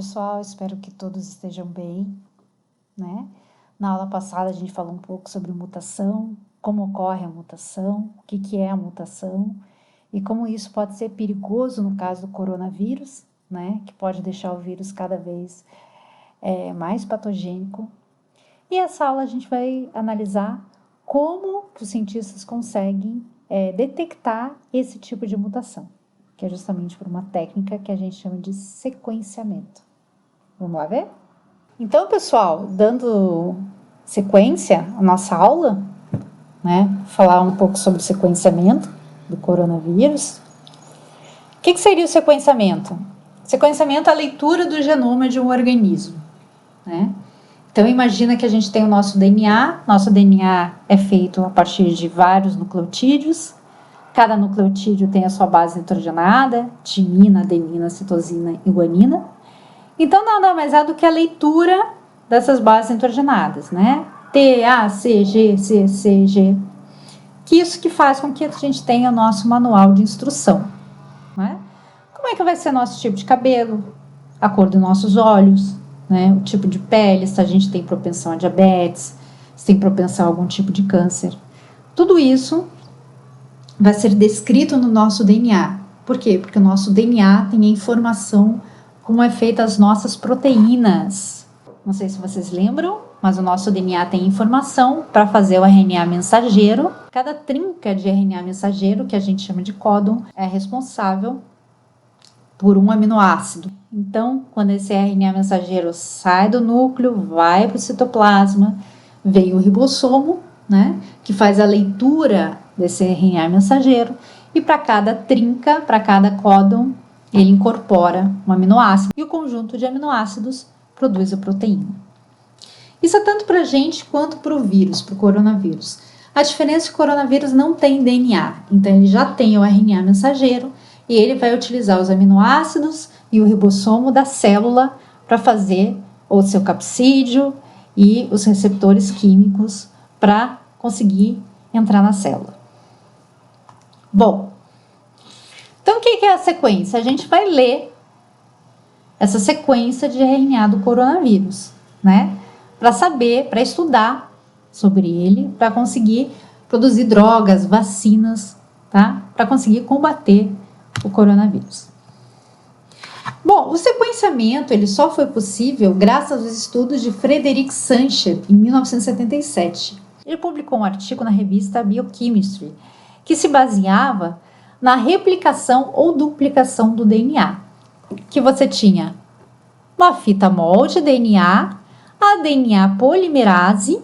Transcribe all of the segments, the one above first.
pessoal, espero que todos estejam bem, né? Na aula passada a gente falou um pouco sobre mutação, como ocorre a mutação, o que é a mutação e como isso pode ser perigoso no caso do coronavírus, né? Que pode deixar o vírus cada vez mais patogênico. E essa aula a gente vai analisar como que os cientistas conseguem detectar esse tipo de mutação, que é justamente por uma técnica que a gente chama de sequenciamento. Vamos lá ver? Então, pessoal, dando sequência à nossa aula, né, falar um pouco sobre o sequenciamento do coronavírus. O que seria o sequenciamento? Sequenciamento é a leitura do genoma de um organismo, né? Então, imagina que a gente tem o nosso DNA. Nosso DNA é feito a partir de vários nucleotídeos. Cada nucleotídeo tem a sua base nitrogenada, timina, adenina, citosina e guanina. Então, nada mais é do que a leitura dessas bases nitrogenadas, né? T, A, C, G, C, C, G. Que isso que faz com que a gente tenha o nosso manual de instrução, né? Como é que vai ser nosso tipo de cabelo, a cor dos nossos olhos, né? O tipo de pele, se a gente tem propensão a diabetes, se tem propensão a algum tipo de câncer. Tudo isso vai ser descrito no nosso DNA. Por quê? Porque o nosso DNA tem a informação como é feita as nossas proteínas. Não sei se vocês lembram, mas o nosso DNA tem informação para fazer o RNA mensageiro. Cada trinca de RNA mensageiro, que a gente chama de códon, é responsável por um aminoácido. Então, quando esse RNA mensageiro sai do núcleo, vai para o citoplasma, vem o ribossomo, né, que faz a leitura desse RNA mensageiro, e para cada trinca, para cada códon, ele incorpora um aminoácido, e o conjunto de aminoácidos produz a proteína. Isso é tanto para a gente quanto para o vírus, para o coronavírus. A diferença é que o coronavírus não tem DNA, então ele já tem o RNA mensageiro, e ele vai utilizar os aminoácidos e o ribossomo da célula para fazer o seu capsídeo e os receptores químicos para conseguir entrar na célula. Bom, então o que é a sequência? A gente vai ler essa sequência de RNA do coronavírus, né? Para saber, para estudar sobre ele, para conseguir produzir drogas, vacinas, tá? Para conseguir combater o coronavírus. Bom, o sequenciamento ele só foi possível graças aos estudos de Frederick Sanger em 1977. Ele publicou um artigo na revista Biochemistry que se baseava na replicação ou duplicação do DNA, que você tinha uma fita molde DNA, a DNA polimerase,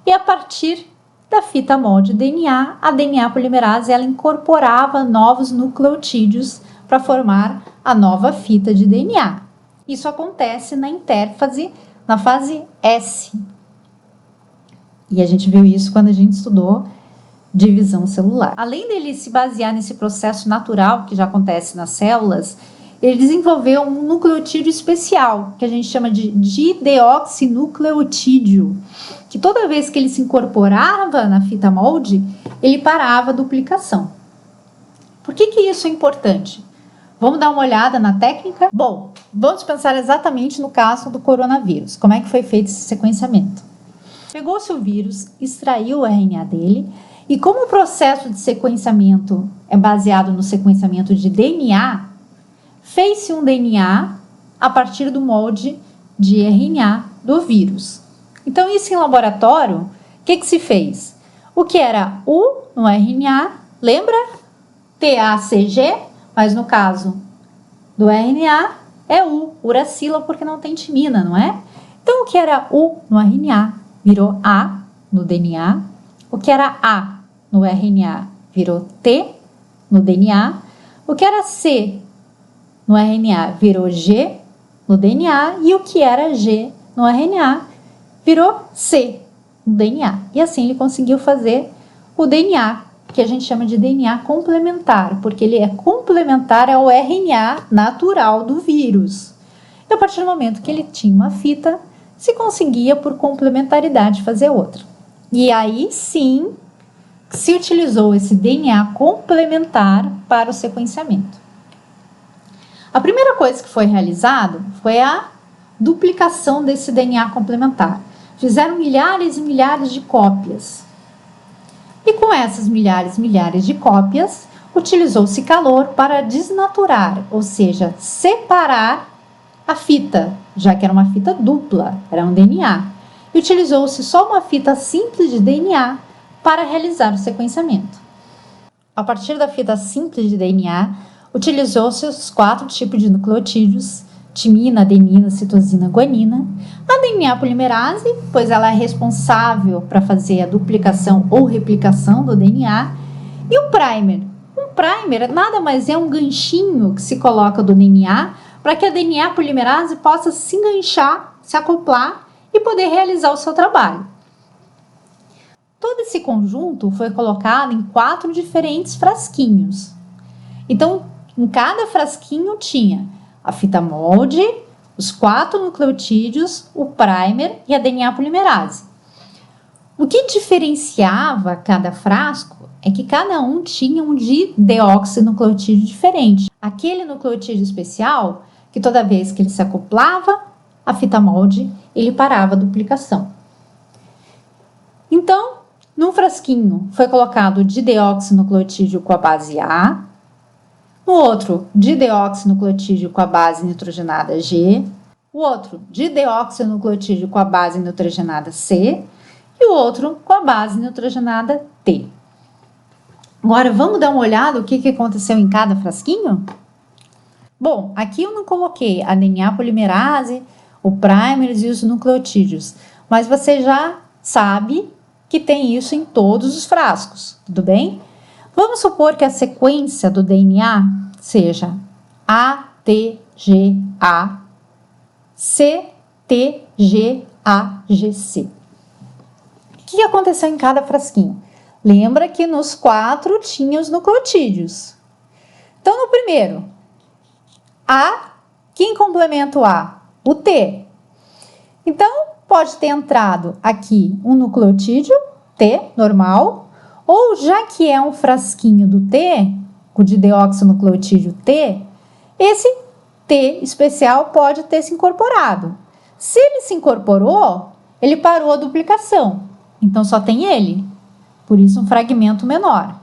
e a partir da fita molde DNA, a DNA polimerase ela incorporava novos nucleotídeos para formar a nova fita de DNA. Isso acontece na intérfase, na fase S. E a gente viu isso quando a gente estudou divisão celular. Além dele se basear nesse processo natural que já acontece nas células, ele desenvolveu um nucleotídeo especial, que a gente chama de dideoxinucleotídeo, que toda vez que ele se incorporava na fita molde, ele parava a duplicação. Por que isso é importante? Vamos dar uma olhada na técnica? Bom, vamos pensar exatamente no caso do coronavírus. Como é que foi feito esse sequenciamento? Pegou-se o vírus, extraiu o RNA dele, e como o processo de sequenciamento é baseado no sequenciamento de DNA, fez-se um DNA a partir do molde de RNA do vírus. Então, isso em laboratório, o que se fez? O que era U no RNA, lembra? TACG, mas no caso do RNA é U, uracila, porque não tem timina, não é? Então, o que era U no RNA virou A no DNA, o que era A no RNA virou T no DNA, o que era C no RNA virou G no DNA, e o que era G no RNA virou C no DNA. E assim ele conseguiu fazer o DNA, que a gente chama de DNA complementar, porque ele é complementar ao RNA natural do vírus. E a partir do momento que ele tinha uma fita, se conseguia por complementaridade fazer outra. E aí sim se utilizou esse DNA complementar para o sequenciamento. A primeira coisa que foi realizado foi a duplicação desse DNA complementar. Fizeram milhares e milhares de cópias. E com essas milhares e milhares de cópias, utilizou-se calor para desnaturar, ou seja, separar a fita, já que era uma fita dupla, era um DNA. E utilizou-se só uma fita simples de DNA para realizar o sequenciamento. A partir da fita simples de DNA, utilizou-se os 4 tipos de nucleotídeos: timina, adenina, citosina, guanina. A DNA polimerase, pois ela é responsável para fazer a duplicação ou replicação do DNA. E o primer. Um primer nada mais é um ganchinho que se coloca do DNA para que a DNA polimerase possa se enganchar, se acoplar e poder realizar o seu trabalho. Todo esse conjunto foi colocado em 4 diferentes frasquinhos. Então, em cada frasquinho tinha a fita molde, os 4 nucleotídeos, o primer e a DNA polimerase. O que diferenciava cada frasco é que cada um tinha um dideoxinucleotídeo diferente. Aquele nucleotídeo especial, que toda vez que ele se acoplava à fita molde, ele parava a duplicação. Então, num frasquinho foi colocado o dideoxinucleotídeo com a base A, no outro, dideoxinucleotídeo com a base nitrogenada G, o outro, dideoxinucleotídeo com a base nitrogenada C e o outro com a base nitrogenada T. Agora, vamos dar uma olhada no que aconteceu em cada frasquinho? Bom, aqui eu não coloquei a DNA polimerase, o primer e os nucleotídeos, mas você já sabe que tem isso em todos os frascos, tudo bem? Vamos supor que a sequência do DNA seja A, T, G, A, C, T, G, A, G, C. O que aconteceu em cada frasquinho? Lembra que nos 4 tinha os nucleotídeos. Então, no primeiro, A, quem complementa o A? O T. Então, pode ter entrado aqui um nucleotídeo, T, normal, ou já que é um frasquinho do T, o dideoxinucleotídeo T, esse T especial pode ter se incorporado. Se ele se incorporou, ele parou a duplicação, então só tem ele, por isso um fragmento menor.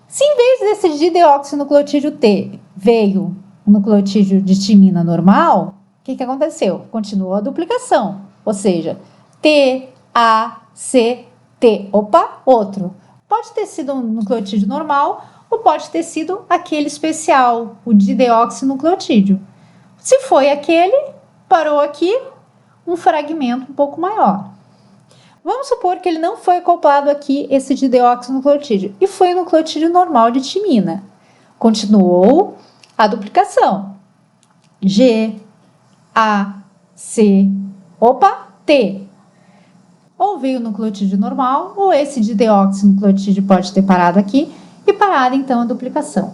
Se em vez desse dideoxinucleotídeo T veio um nucleotídeo de timina normal, o que aconteceu? Continuou a duplicação, ou seja, T, A, C, T, opa, outro. Pode ter sido um nucleotídeo normal ou pode ter sido aquele especial, o dideoxinucleotídeo. Se foi aquele, parou aqui, um fragmento um pouco maior. Vamos supor que ele não foi acoplado aqui, esse dideoxinucleotídeo, e foi um nucleotídeo normal de timina. Continuou a duplicação. G, A, C, opa, T. Ou veio o nucleotídeo normal, ou esse dideoxinucleotídeo pode ter parado aqui e parado então a duplicação.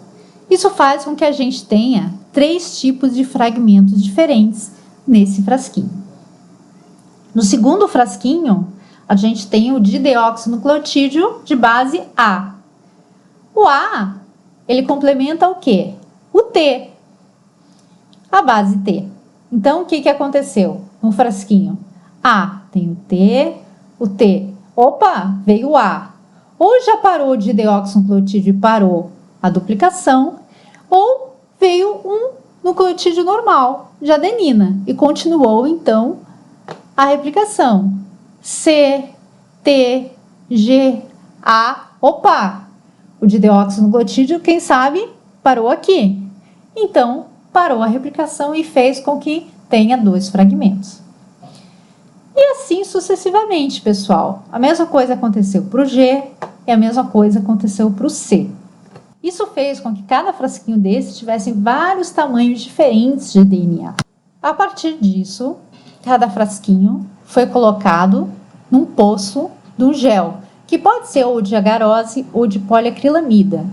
Isso faz com que a gente tenha 3 tipos de fragmentos diferentes nesse frasquinho. No segundo frasquinho, a gente tem o dideoxinucleotídeo de base A. O A, ele complementa o quê? O T. A base T. Então, o que aconteceu no frasquinho? A tem o T. Opa, veio o A. Ou já parou o dideoxinucleotídeo e parou a duplicação, ou veio um nucleotídeo normal de adenina e continuou, então, a replicação. C, T, G, A, opa! O dideoxinucleotídeo, quem sabe, parou aqui. Então, parou a replicação e fez com que tenha 2 fragmentos. E assim sucessivamente, pessoal. A mesma coisa aconteceu para o G e a mesma coisa aconteceu para o C. Isso fez com que cada frasquinho desse tivesse vários tamanhos diferentes de DNA. A partir disso, cada frasquinho foi colocado num poço de um gel, que pode ser ou de agarose ou de poliacrilamida.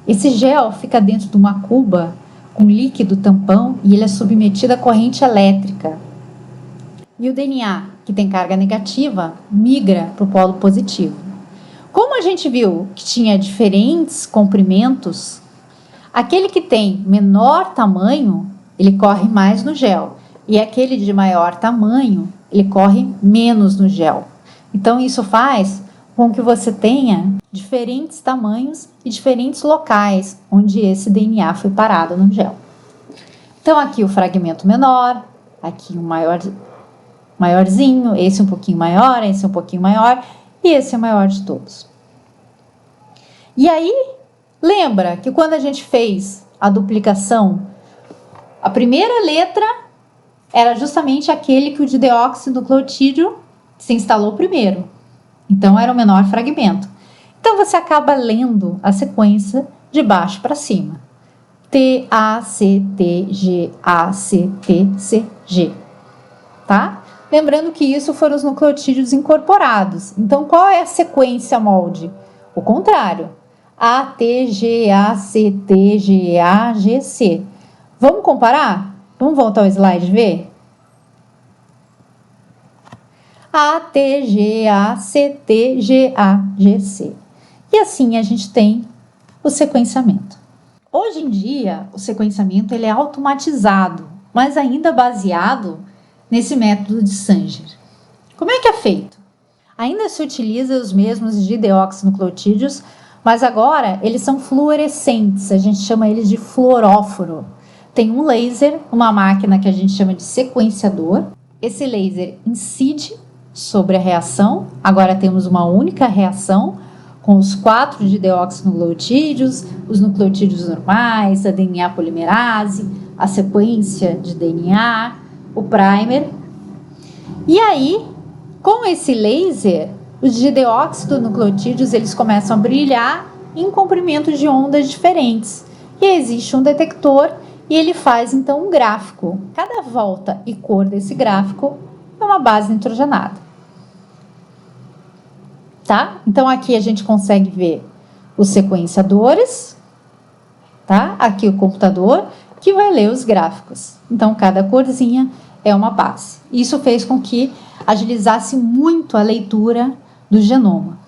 Esse gel fica dentro de uma cuba com líquido tampão e ele é submetido à corrente elétrica. E o DNA, que tem carga negativa, migra para o polo positivo. Como a gente viu que tinha diferentes comprimentos, aquele que tem menor tamanho, ele corre mais no gel. e aquele de maior tamanho, ele corre menos no gel. Então, isso faz com que você tenha diferentes tamanhos e diferentes locais onde esse DNA foi parado no gel. Então, aqui o fragmento menor, aqui o maiorzinho, esse um pouquinho maior, esse um pouquinho maior, e esse é o maior de todos. E aí, lembra que quando a gente fez a duplicação, a primeira letra era justamente aquele que o dideoxinucleotídeo se instalou primeiro. Então, era o menor fragmento. Então, você acaba lendo a sequência de baixo para cima. T, A, C, T, G, A, C, T, C, G. Tá? Lembrando que isso foram os nucleotídeos incorporados. Então, qual é a sequência molde? O contrário. A, T, G, A, C, T, G, A, G, C. Vamos comparar? Vamos voltar ao slide e ver? A, T, G, A, C, T, G, A, G, C. E assim a gente tem o sequenciamento. Hoje em dia, o sequenciamento ele é automatizado, mas ainda baseado nesse método de Sanger. Como é que é feito? Ainda se utiliza os mesmos dideoxinucleotídeos, mas agora eles são fluorescentes, a gente chama eles de fluoróforo. Tem um laser, uma máquina que a gente chama de sequenciador. Esse laser incide sobre a reação, agora temos uma única reação, com os 4 dideoxinucleotídeos, os nucleotídeos normais, a DNA polimerase, a sequência de DNA, o primer. E aí, com esse laser, os dideoxinucleotídeos eles começam a brilhar em comprimentos de ondas diferentes. E existe um detector e ele faz então um gráfico. Cada volta e cor desse gráfico é uma base nitrogenada. Tá? Então aqui a gente consegue ver os sequenciadores, tá? Aqui o computador que vai ler os gráficos. Então cada corzinha é uma base. Isso fez com que agilizasse muito a leitura do genoma.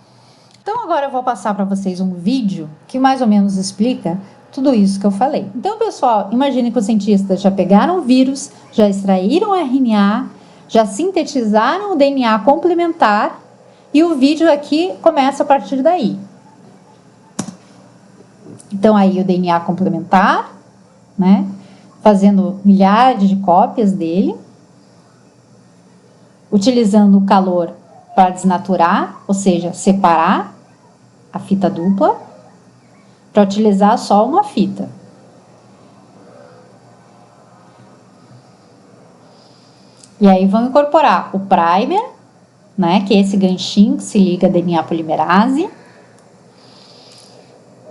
Então agora eu vou passar para vocês um vídeo que mais ou menos explica tudo isso que eu falei. Então, pessoal, imagine que os cientistas já pegaram o vírus, já extraíram o RNA, já sintetizaram o DNA complementar e o vídeo aqui começa a partir daí. Então, aí o DNA complementar, né? Fazendo milhares de cópias dele, utilizando o calor para desnaturar, ou seja, separar a fita dupla, para utilizar só uma fita. E aí vão incorporar o primer, né, que é esse ganchinho que se liga a DNA polimerase.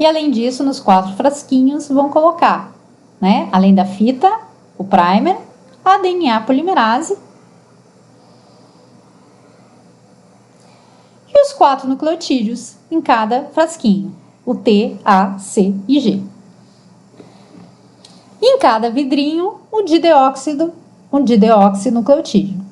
E além disso, nos 4 frasquinhos vão colocar, né, além da fita, o primer, a DNA polimerase e os 4 nucleotídeos em cada frasquinho, o T, A, C e G. E em cada vidrinho, um dideoxinucleotídeo.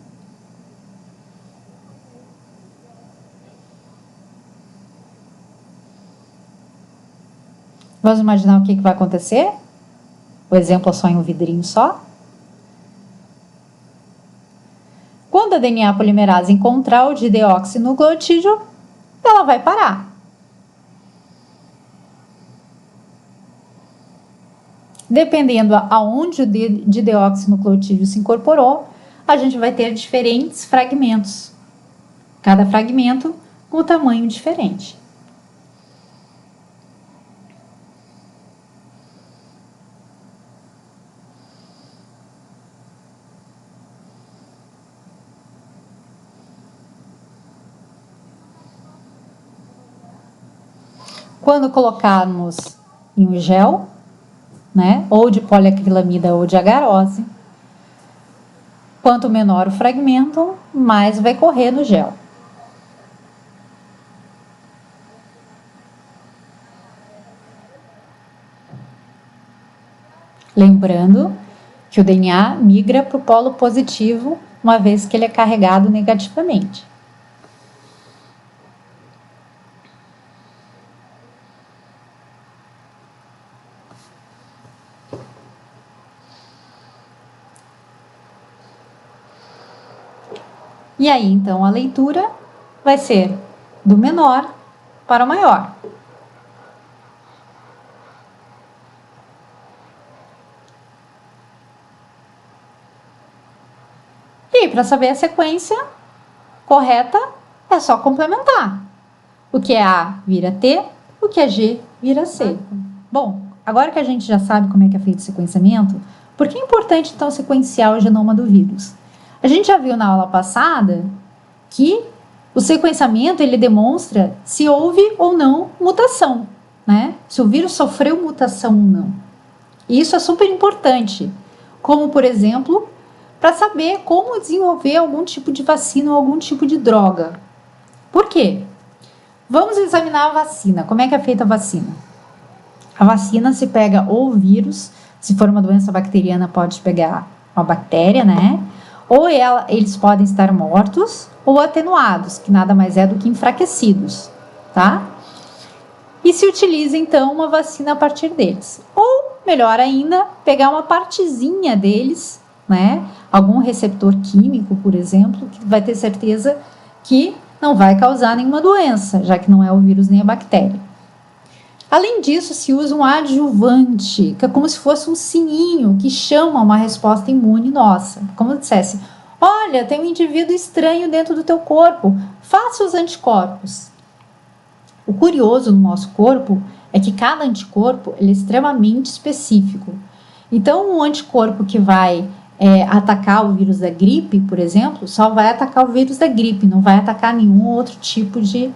Vamos imaginar o que vai acontecer? O exemplo é só em um vidrinho só. Quando a DNA polimerase encontrar o dideoxinucleotídeo, ela vai parar. Dependendo aonde o dideoxinucleotídeo se incorporou, a gente vai ter diferentes fragmentos. Cada fragmento com um tamanho diferente. Quando colocarmos em um gel, né, ou de poliacrilamida ou de agarose, quanto menor o fragmento, mais vai correr no gel. Lembrando que o DNA migra para o polo positivo, uma vez que ele é carregado negativamente. E aí, então, a leitura vai ser do menor para o maior. E para saber a sequência correta, é só complementar. O que é A vira T, o que é G vira C. Bom, agora que a gente já sabe como é que é feito o sequenciamento, por que é importante então sequenciar o genoma do vírus? A gente já viu na aula passada que o sequenciamento ele demonstra se houve ou não mutação, né? Se o vírus sofreu mutação ou não. E isso é super importante, como por exemplo, para saber como desenvolver algum tipo de vacina ou algum tipo de droga. Por quê? Vamos examinar a vacina. Como é que é feita a vacina? A vacina se pega ou o vírus, se for uma doença bacteriana, pode pegar uma bactéria, né? Ou eles podem estar mortos ou atenuados, que nada mais é do que enfraquecidos, tá? E se utiliza então uma vacina a partir deles. Ou, melhor ainda, pegar uma partezinha deles, né? Algum receptor químico, por exemplo, que vai ter certeza que não vai causar nenhuma doença, já que não é o vírus nem a bactéria. Além disso, se usa um adjuvante, que é como se fosse um sininho que chama uma resposta imune nossa. Como eu dissesse, olha, tem um indivíduo estranho dentro do teu corpo, faça os anticorpos. O curioso no nosso corpo é que cada anticorpo ele é extremamente específico. Então, um anticorpo que vai atacar o vírus da gripe, por exemplo, só vai atacar o vírus da gripe, não vai atacar nenhum outro tipo de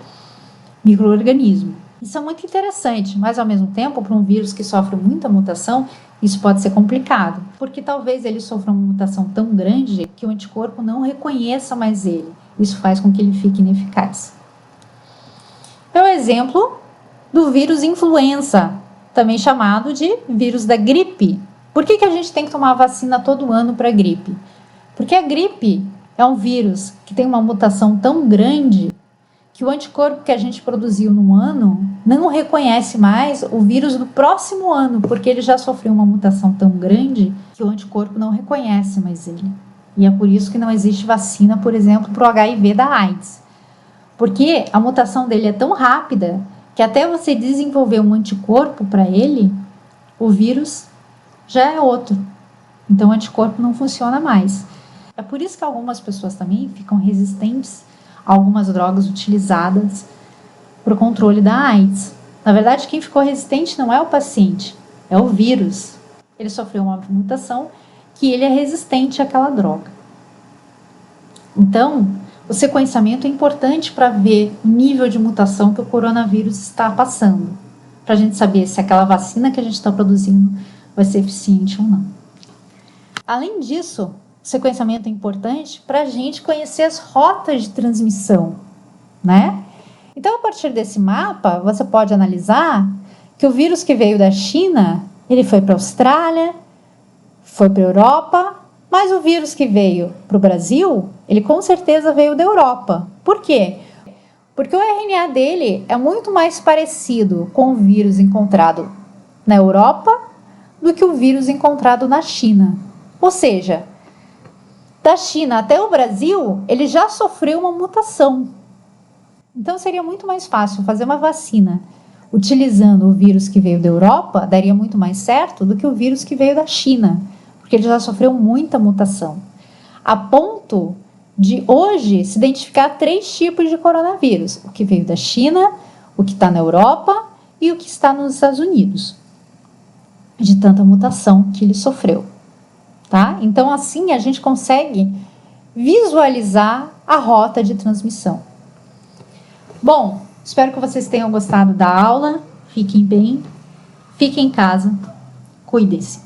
micro-organismo. Isso é muito interessante, mas ao mesmo tempo, para um vírus que sofre muita mutação, isso pode ser complicado, porque talvez ele sofra uma mutação tão grande que o anticorpo não reconheça mais ele. Isso faz com que ele fique ineficaz. É o exemplo do vírus influenza, também chamado de vírus da gripe. Por que a gente tem que tomar vacina todo ano para a gripe? Porque a gripe é um vírus que tem uma mutação tão grande que o anticorpo que a gente produziu num ano não reconhece mais o vírus do próximo ano, porque ele já sofreu uma mutação tão grande que o anticorpo não reconhece mais ele. E é por isso que não existe vacina, por exemplo, para o HIV da AIDS. Porque a mutação dele é tão rápida que até você desenvolver um anticorpo para ele, o vírus já é outro. Então o anticorpo não funciona mais. É por isso que algumas pessoas também ficam resistentes a algumas drogas utilizadas para o controle da AIDS. Na verdade, quem ficou resistente não é o paciente, é o vírus. Ele sofreu uma mutação que ele é resistente àquela droga. Então, o sequenciamento é importante para ver o nível de mutação que o coronavírus está passando, para a gente saber se aquela vacina que a gente está produzindo vai ser eficiente ou não. Além disso, o sequenciamento é importante para a gente conhecer as rotas de transmissão, né? Então, a partir desse mapa, você pode analisar que o vírus que veio da China, ele foi para a Austrália, foi para a Europa, mas o vírus que veio para o Brasil, ele com certeza veio da Europa. Por quê? Porque o RNA dele é muito mais parecido com o vírus encontrado na Europa do que o vírus encontrado na China. Ou seja, da China até o Brasil, ele já sofreu uma mutação. Então, seria muito mais fácil fazer uma vacina utilizando o vírus que veio da Europa, daria muito mais certo do que o vírus que veio da China, porque ele já sofreu muita mutação. A ponto de hoje se identificar 3 tipos de coronavírus: o que veio da China, o que está na Europa e o que está nos Estados Unidos, de tanta mutação que ele sofreu. Tá? Então, assim, a gente consegue visualizar a rota de transmissão. Bom, espero que vocês tenham gostado da aula. Fiquem bem, fiquem em casa, cuidem-se.